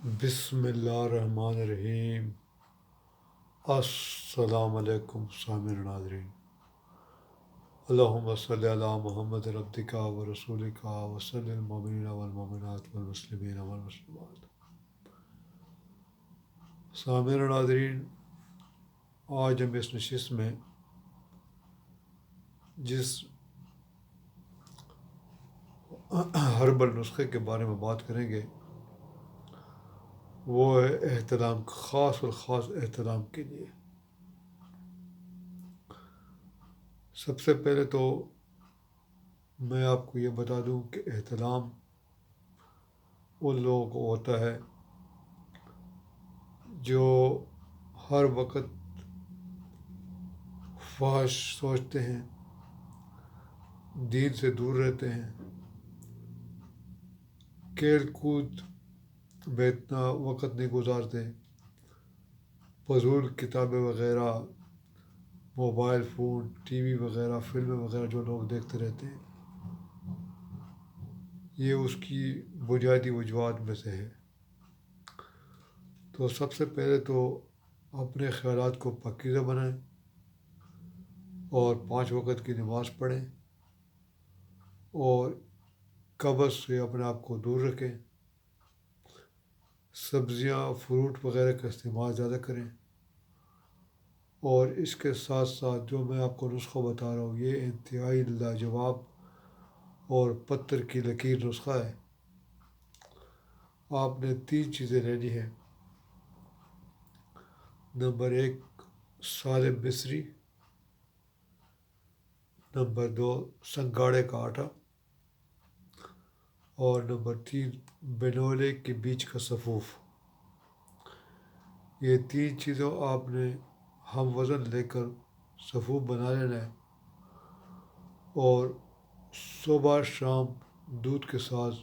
بسم اللہ الرحمن الرحیم۔ السلام علیکم سامعین ناظرین، اللہم صلی علی محمد عبدک و رسولک وصلی المؤمنین والمؤمنات والمسلمین والمسلمات۔ سامعین ناظرین، آج ہم اس نشست میں جس ہربل نسخے کے بارے میں بات کریں گے وہ ہے احتلام، خاص الخاص احتلام کے لیے۔ سب سے پہلے تو میں آپ کو یہ بتا دوں کہ احتلام ان لوگوں کو ہوتا ہے جو ہر وقت فحش سوچتے ہیں، دین سے دور رہتے ہیں، کھیل کود میں اتنا وقت نہیں گزارتے، فضول کتابیں وغیرہ، موبائل فون، ٹی وی وغیرہ، فلمیں وغیرہ جو لوگ دیکھتے رہتے ہیں، یہ اس کی بنیادی وجوہات میں سے ہے۔ تو سب سے پہلے تو اپنے خیالات کو پاکیزہ بنائیں اور 5 وقت کی نماز پڑھیں اور قبض سے اپنے آپ کو دور رکھیں، سبزیاں فروٹ وغیرہ کا استعمال زیادہ کریں، اور اس کے ساتھ ساتھ جو میں آپ کو نسخہ بتا رہا ہوں یہ انتہائی لاجواب اور پتھر کی لکیر نسخہ ہے۔ آپ نے 3 چیزیں لینی ہیں۔ نمبر 1 سالم مصری، نمبر 2 سنگاڑے کا آٹا، اور نمبر 3 بنولے کے بیج کا سفوف۔ یہ 3 چیزوں آپ نے ہم وزن لے کر سفوف بنا لینا ہے اور صبح شام دودھ کے ساتھ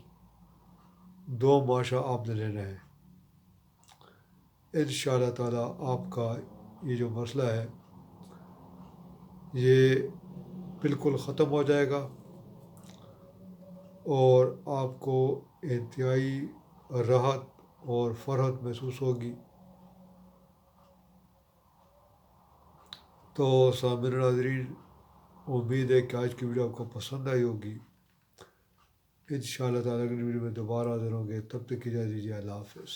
2 ماشا آپ نے لینا ہے۔ انشاءاللہ تعالیٰ آپ کا یہ جو مسئلہ ہے یہ بالکل ختم ہو جائے گا اور آپ کو انتہائی راحت اور فرحت محسوس ہوگی۔ تو سامعین ناظرین، امید ہے کہ آج کی ویڈیو آپ کو پسند آئی ہوگی۔ انشاءاللہ تعالیٰ اگلی ویڈیو میں دوبارہ حاضر ہوں گے، تب تک اجازت دیجیے، اللہ حافظ۔